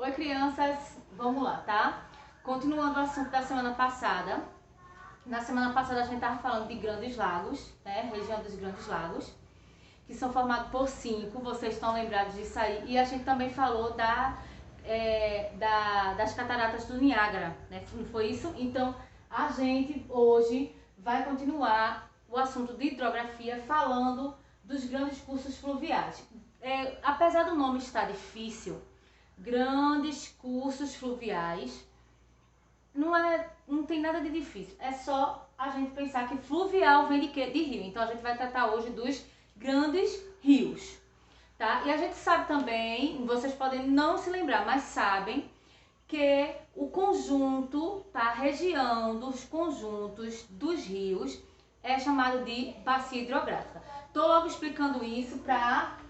Oi, crianças, vamos lá, tá? Continuando o assunto da semana passada. Na semana passada a gente estava falando de Grandes Lagos, né? Região dos Grandes Lagos, que são formados por 5, vocês estão lembrados disso aí. E a gente também falou das cataratas do Niágara, né? Não foi isso? Então, a gente hoje vai continuar o assunto de hidrografia falando dos grandes cursos fluviais. Apesar do nome estar difícil, grandes cursos fluviais, não tem nada de difícil. É só a gente pensar que fluvial vem de quê? De rio. Então a gente vai tratar hoje dos grandes rios, tá? E a gente sabe também, vocês podem não se lembrar, mas sabem que o conjunto, tá? A região dos conjuntos dos rios é chamado de bacia hidrográfica. Tô logo explicando isso para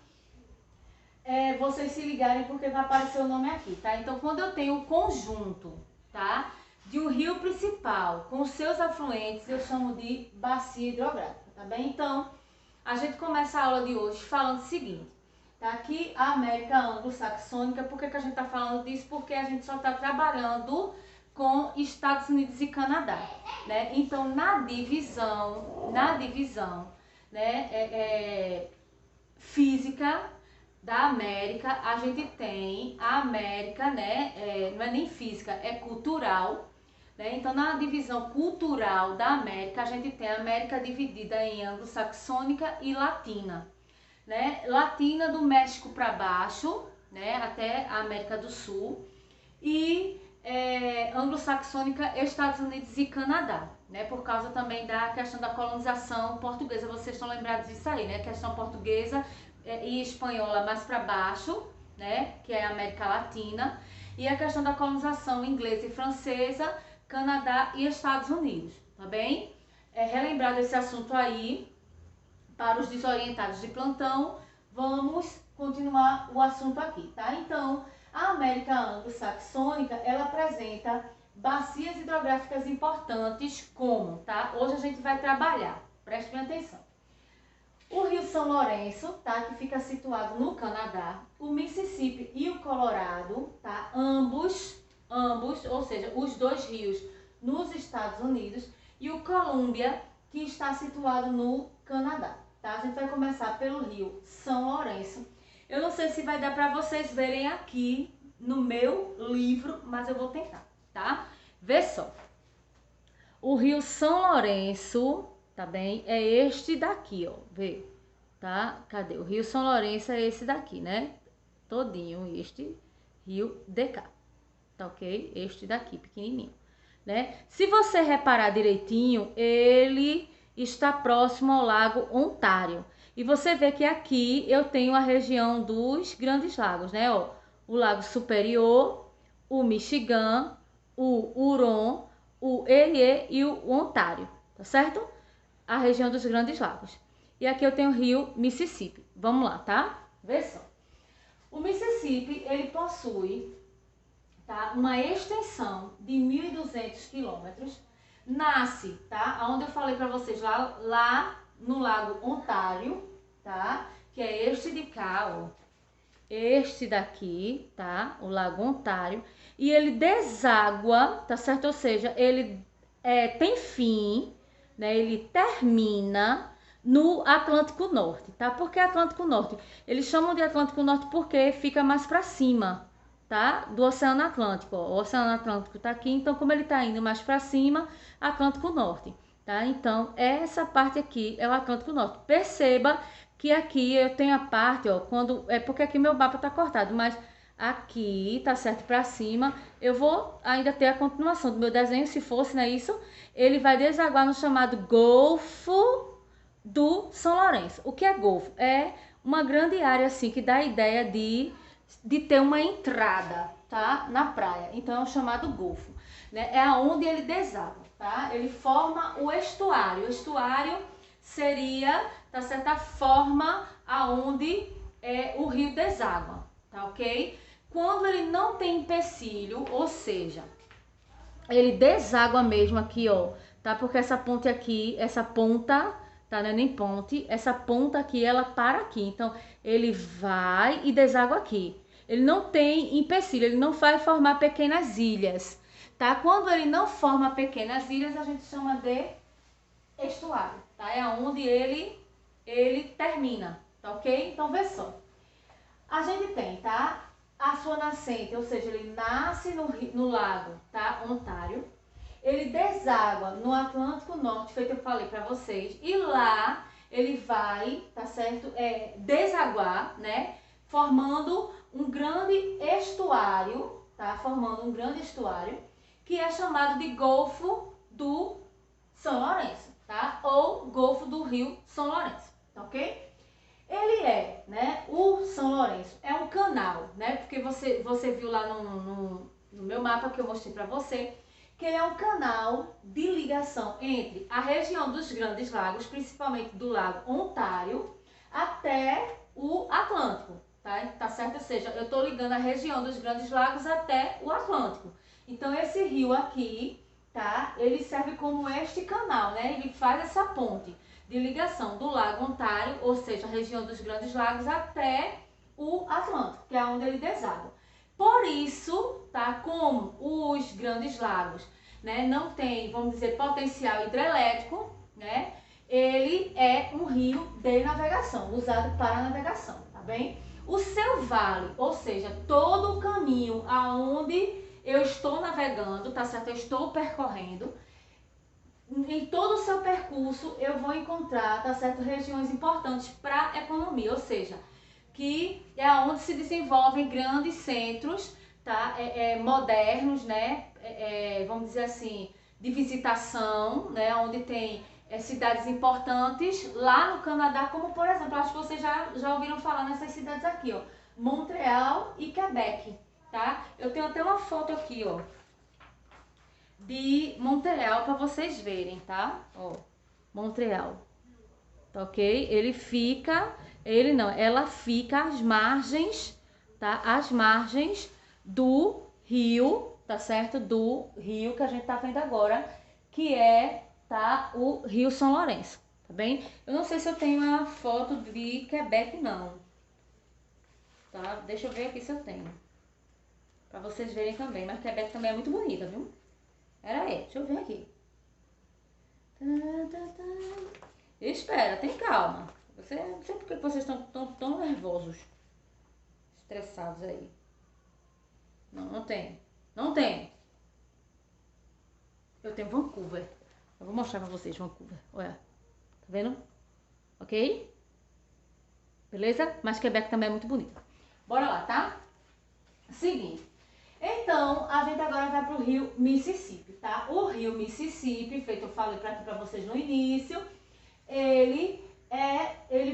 vocês se ligarem, porque vai aparecer o nome aqui, tá? Então, quando eu tenho o conjunto, tá, de um rio principal com seus afluentes, eu chamo de bacia hidrográfica, tá bem? Então, a gente começa a aula de hoje falando o seguinte, tá? Aqui a América anglo-saxônica. Por que a gente tá falando disso? Porque a gente só tá trabalhando com Estados Unidos e Canadá, né? Então, na divisão, né, física da América, a gente tem a América, né, não é nem física, é cultural, né? Então, na divisão cultural da América, a gente tem a América dividida em anglo-saxônica e latina, né? Latina do México para baixo, né, até a América do Sul, e anglo-saxônica, Estados Unidos e Canadá, né? Por causa também da questão da colonização portuguesa. Vocês estão lembrados disso aí, né? Questão portuguesa e espanhola mais para baixo, né, que é a América Latina, e a questão da colonização inglesa e francesa, Canadá e Estados Unidos, tá bem? Relembrado esse assunto aí, para os desorientados de plantão, vamos continuar o assunto aqui, tá? Então, a América anglo-saxônica, ela apresenta bacias hidrográficas importantes como, tá? Hoje a gente vai trabalhar, prestem atenção. O Rio São Lourenço, tá? Que fica situado no Canadá, o Mississippi e o Colorado, tá? Ambos, ou seja, os dois rios nos Estados Unidos, e o Columbia, que está situado no Canadá, tá? A gente vai começar pelo Rio São Lourenço. Eu não sei se vai dar para vocês verem aqui no meu livro, mas eu vou tentar, tá? Vê só. O Rio São Lourenço, tá bem? É este daqui, ó, vê, tá? Cadê? O Rio São Lourenço é esse daqui, né? Todinho, este rio de cá, tá ok? Este daqui, pequenininho, né? Se você reparar direitinho, ele está próximo ao Lago Ontário. E você vê que aqui eu tenho a região dos Grandes Lagos, né? Ó, o Lago Superior, o Michigan, o Huron, o Erie e o Ontário, tá certo? A região dos Grandes Lagos. E aqui eu tenho o rio Mississippi. Vamos lá, tá? Vê só. O Mississippi, ele possui, tá, uma extensão de 1.200 quilômetros. Nasce, tá? Onde eu falei para vocês, lá no Lago Ontário, tá? Que é este de cá, ó. Este daqui, tá? O Lago Ontário. E ele deságua, tá certo? Ou seja, ele tem fim, né? Ele termina no Atlântico Norte, tá? Por que Atlântico Norte? Eles chamam de Atlântico Norte porque fica mais para cima, tá? Do Oceano Atlântico, ó. O Oceano Atlântico tá aqui, então como ele tá indo mais para cima, Atlântico Norte, tá? Então, essa parte aqui é o Atlântico Norte. Perceba que aqui eu tenho a parte, ó, porque aqui meu mapa tá cortado, mas aqui, tá certo, para cima, eu vou ainda ter a continuação do meu desenho, se fosse, né, isso, ele vai desaguar no chamado Golfo do São Lourenço. O que é Golfo? É uma grande área, assim, que dá a ideia de ter uma entrada, tá, na praia. Então, é o chamado Golfo, né, é aonde ele deságua, tá, ele forma o estuário. O estuário seria, tá certo, a forma aonde o rio deságua, tá ok? Quando ele não tem empecilho, ou seja, ele deságua mesmo aqui, ó, tá? Porque essa ponte aqui, essa ponta, tá? Não é nem ponte, essa ponta aqui, ela para aqui. Então, ele vai e deságua aqui. ele não tem empecilho, ele não vai formar pequenas ilhas, tá? Quando ele não forma pequenas ilhas, a gente chama de estuário, tá? É onde ele termina, tá ok? Então, vê só. A gente tem, tá? A sua nascente, ou seja, ele nasce no lago, tá? Ontário. Ele deságua no Atlântico Norte, feito eu falei pra vocês. E lá ele vai, tá certo? Desaguar, né? Formando um grande estuário, tá? Formando um grande estuário, que é chamado de Golfo do São Lourenço, tá? Ou Golfo do Rio São Lourenço, tá ok? Ele é, né? O São Lourenço é um canal, né? Porque você viu lá no meu mapa que eu mostrei pra você, que ele é um canal de ligação entre a região dos Grandes Lagos, principalmente do Lago Ontário, até o Atlântico, tá certo? Ou seja, eu estou ligando a região dos Grandes Lagos até o Atlântico. Então, esse rio aqui, tá? Ele serve como este canal, né? Ele faz essa ponte de ligação do Lago Ontário, ou seja, a região dos Grandes Lagos, até o Atlântico, que é onde ele deságua. Por isso, tá, como os Grandes Lagos, né, não tem, vamos dizer, potencial hidrelétrico, né, ele é um rio de navegação, usado para navegação, tá bem? O seu vale, ou seja, todo o caminho aonde eu estou navegando, tá certo? Eu estou percorrendo, em todo o seu percurso eu vou encontrar, tá certo, regiões importantes para a economia, ou seja, que é onde se desenvolvem grandes centros, tá? Modernos, né? Vamos dizer assim, de visitação, né? Onde tem cidades importantes lá no Canadá, como por exemplo, acho que vocês já ouviram falar nessas cidades aqui, ó, Montreal e Quebec, tá? Eu tenho até uma foto aqui, ó, de Montreal para vocês verem, tá? Ó, Montreal, tá ok? Ela fica às margens, tá? Às margens do rio, tá certo? Do rio que a gente tá vendo agora, que é, tá, o Rio São Lourenço, tá bem? Eu não sei se eu tenho uma foto de Quebec, não, tá? Deixa eu ver aqui se eu tenho, pra vocês verem também, mas Quebec também é muito bonita, viu? Deixa eu ver aqui. Espera, tem calma. Não sei por que vocês estão tão nervosos, estressados aí. Não tem. Não tem. Eu tenho Vancouver. Eu vou mostrar pra vocês Vancouver. Olha. Tá vendo? Ok? Beleza? Mas Quebec também é muito bonito. Bora lá, tá? Seguinte. Então, a gente agora vai pro rio Mississippi, tá? O rio Mississippi, feito eu falei pra vocês no início, ele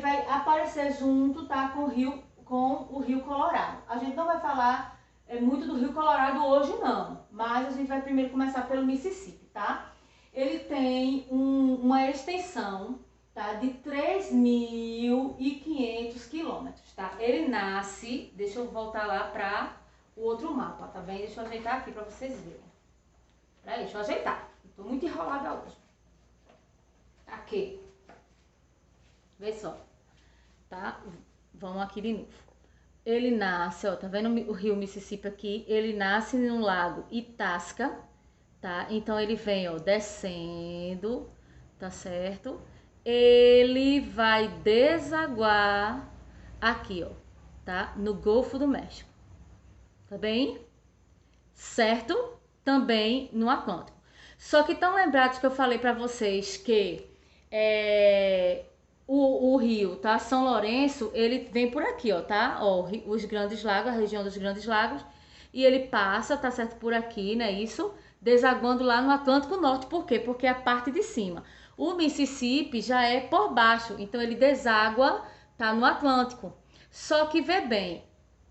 vai aparecer junto, tá, com o rio Colorado. A gente não vai falar muito do rio Colorado hoje, não, mas a gente vai primeiro começar pelo Mississippi, tá? Ele tem uma extensão, tá, de 3.500 quilômetros, tá? Ele nasce, deixa eu voltar lá pra o outro mapa, tá bem? Deixa eu ajeitar aqui pra vocês verem. Peraí, deixa eu ajeitar. Eu tô muito enrolada hoje. Aqui. Vê só. Tá? Vamos aqui de novo. Ele nasce, ó, tá vendo o rio Mississippi aqui? Ele nasce no lago Itasca, tá? Então ele vem, ó, descendo, tá certo? Ele vai desaguar aqui, ó, tá? No Golfo do México. Tá bem? Certo? Também no Atlântico. Só que tão lembrados que eu falei pra vocês que o rio, tá? São Lourenço, ele vem por aqui, ó, tá? Ó, os Grandes Lagos, a região dos Grandes Lagos. E ele passa, tá certo? Por aqui, né? Isso, desaguando lá no Atlântico Norte. Por quê? Porque é a parte de cima. O Mississippi já é por baixo, então ele deságua, tá? No Atlântico. Só que vê bem,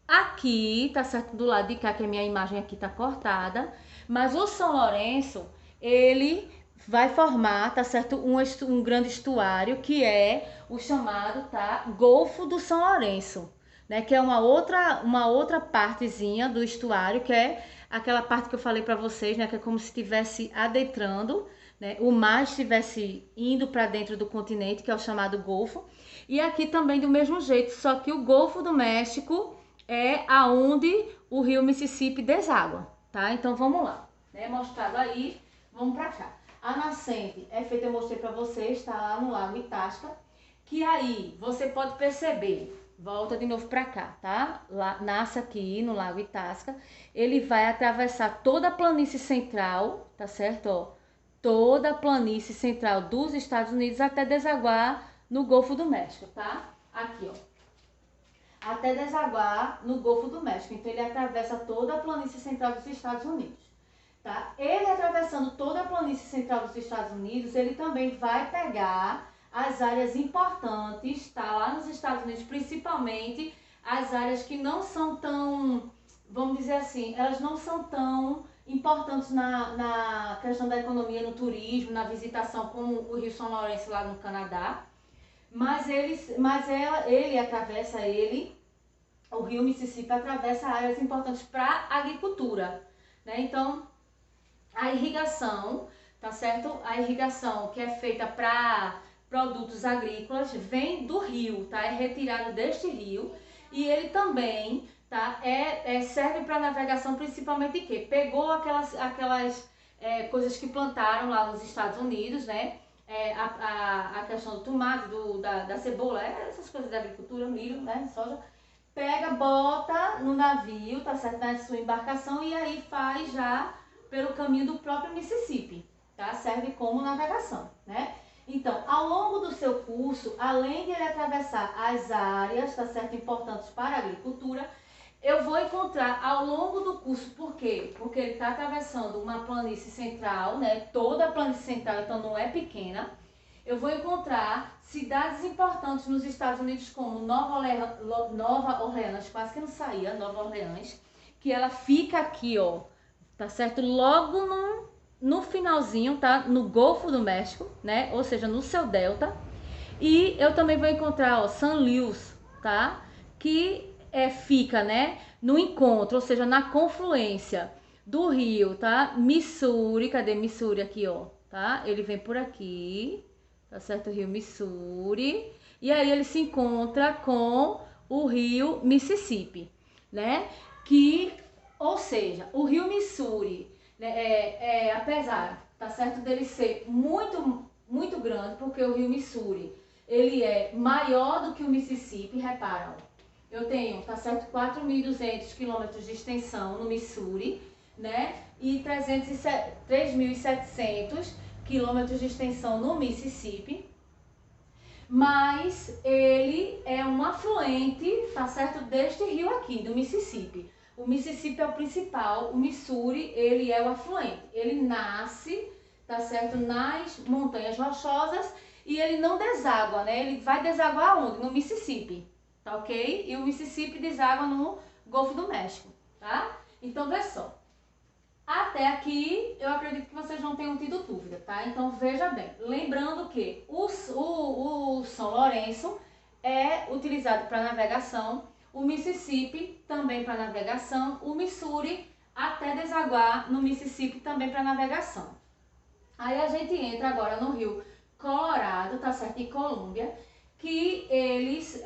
aqui, tá certo, do lado de cá, que a minha imagem aqui tá cortada, mas o São Lourenço, ele vai formar, tá certo, um grande estuário, que é o chamado, tá, Golfo do São Lourenço, né, que é uma outra partezinha do estuário, que é aquela parte que eu falei pra vocês, né, que é como se estivesse adentrando, né, o mar estivesse indo para dentro do continente, que é o chamado Golfo, e aqui também do mesmo jeito, só que o Golfo do México, é aonde o rio Mississippi deságua, tá? Então vamos lá, né? Mostrado aí, vamos pra cá. A nascente é feita, eu mostrei pra vocês, tá lá no Lago Itasca, que aí você pode perceber, volta de novo pra cá, tá? Lá, nasce aqui no Lago Itasca, ele vai atravessar toda a planície central, tá certo? Ó, toda a planície central dos Estados Unidos até desaguar no Golfo do México, tá? Aqui, ó. Até desaguar no Golfo do México. Então, ele atravessa toda a planície central dos Estados Unidos, tá? Ele atravessando toda a planície central dos Estados Unidos, ele também vai pegar as áreas importantes, tá? Lá nos Estados Unidos, principalmente as áreas que não são tão, vamos dizer assim, elas não são tão importantes na questão da economia, no turismo, na visitação, como o Rio São Lourenço lá no Canadá. Mas ele atravessa o rio Mississippi atravessa áreas importantes para a agricultura, né? Então, a irrigação, tá certo? A irrigação que é feita para produtos agrícolas vem do rio, tá? É retirado deste rio e ele também, tá? Serve para navegação principalmente que pegou aquelas coisas que plantaram lá nos Estados Unidos, né? A questão do tomate, da cebola, essas coisas da agricultura, milho, né? Soja. Pega, bota no navio, tá certo? Na sua embarcação e aí faz já pelo caminho do próprio Mississippi, tá? Serve como navegação, né? Então, ao longo do seu curso, além de ele atravessar as áreas, tá certo? Importantes para a agricultura, eu vou encontrar ao longo do curso, por quê? Porque ele está atravessando uma planície central, né? Toda a planície central, então não é pequena. Eu vou encontrar cidades importantes nos Estados Unidos, como Nova Orleans, quase que não saía, Nova Orleans, que ela fica aqui, ó, tá certo? Logo no finalzinho, tá? No Golfo do México, né? Ou seja, no seu delta. E eu também vou encontrar, ó, San Luis, tá? Que fica, né, no encontro, ou seja, na confluência do rio, tá? Missouri, cadê Missouri aqui, ó, tá? Ele vem por aqui, tá certo? O rio Missouri. E aí ele se encontra com o rio Mississippi, né? Ou seja, o rio Missouri, né, apesar, tá certo, dele ser muito grande, porque o rio Missouri, ele é maior do que o Mississippi, repara, ó. Eu tenho, tá certo, 4.200 quilômetros de extensão no Missouri, né? E 3.700 quilômetros de extensão no Mississippi. Mas ele é um afluente, tá certo, deste rio aqui, do Mississippi. O Mississippi é o principal, o Missouri, ele é o afluente. Ele nasce, tá certo, nas montanhas rochosas e ele não deságua, né? Ele vai desaguar onde? No Mississippi. Tá ok? E o Mississippi deságua no Golfo do México, tá? Então, vê só. Até aqui, eu acredito que vocês não tenham tido dúvida, tá? Então, veja bem. Lembrando que o São Lourenço é utilizado para navegação, o Mississippi também para navegação, o Missouri até desaguar no Mississippi também para navegação. Aí a gente entra agora no Rio Colorado, tá certo? E Colômbia, que eles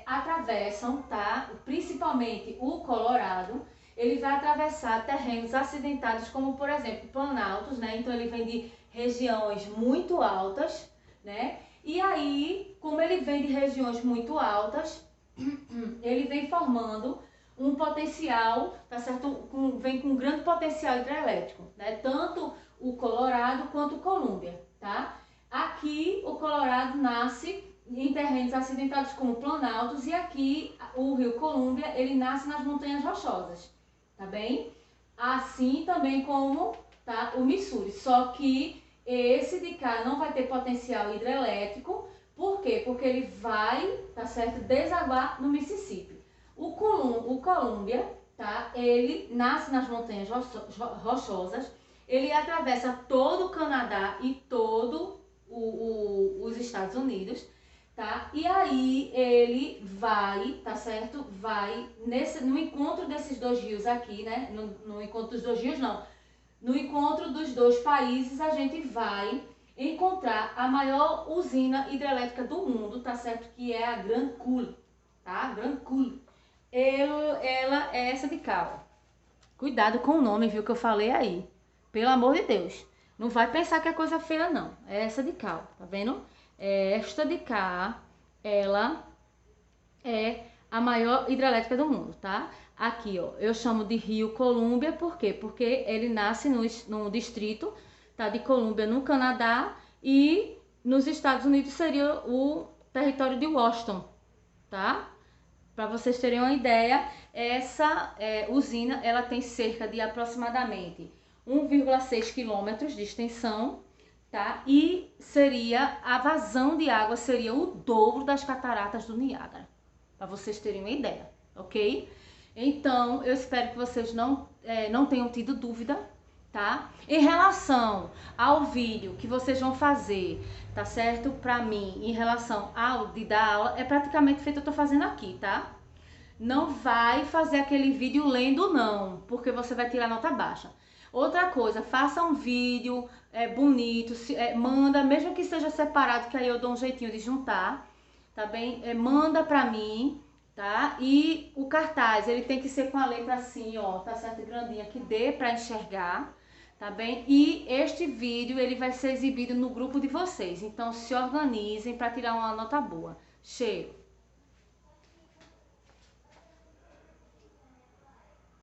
atravessam, tá? Principalmente o Colorado, ele vai atravessar terrenos acidentados, como por exemplo, planaltos, né? Então ele vem de regiões muito altas, né? E aí, como ele vem de regiões muito altas, ele vem formando um potencial, tá certo? Vem com um grande potencial hidrelétrico, né? Tanto o Colorado quanto o Colômbia, tá? Aqui o Colorado nasce em terrenos acidentados como planaltos e aqui o rio Colômbia, ele nasce nas montanhas rochosas, tá bem? Assim também como, tá, o Missouri, só que esse de cá não vai ter potencial hidrelétrico. Por quê? Porque ele vai, tá certo, desaguar no Mississippi. O Colômbia, tá, ele nasce nas montanhas rochosas, ele atravessa todo o Canadá e todo os Estados Unidos, tá? E aí ele vai, tá certo? Vai no encontro desses dois rios aqui, né? No encontro dos dois rios, não. No encontro dos dois países, a gente vai encontrar a maior usina hidrelétrica do mundo, tá certo? Que é a Grand Coulee, tá? Grand Coulee. ela é essa de cá, ó. Cuidado com o nome, viu, que eu falei aí. Pelo amor de Deus. Não vai pensar que é coisa feia, não. É essa de cá, ó. Tá vendo? Esta de cá, ela é a maior hidrelétrica do mundo, tá? Aqui, ó, eu chamo de Rio Colômbia, por quê? Porque ele nasce no distrito, tá, de Colômbia, no Canadá, e nos Estados Unidos seria o território de Washington, tá? Para vocês terem uma ideia, essa usina, ela tem cerca de aproximadamente 1,6 quilômetros de extensão, tá? E a vazão de água seria o dobro das cataratas do Niágara, para vocês terem uma ideia, ok? Então, eu espero que vocês não tenham tido dúvida, tá? Em relação ao vídeo que vocês vão fazer, tá certo? Pra mim, em relação ao de dar aula, é praticamente feito, eu tô fazendo aqui, tá? Não vai fazer aquele vídeo lendo, não, porque você vai tirar nota baixa. Outra coisa, faça um vídeo bonito, manda, mesmo que seja separado, que aí eu dou um jeitinho de juntar, tá bem? Manda pra mim, tá? E o cartaz, ele tem que ser com a letra assim, ó, tá certo? Grandinha, que dê pra enxergar, tá bem? E este vídeo, ele vai ser exibido no grupo de vocês, então se organizem pra tirar uma nota boa. Cheiro!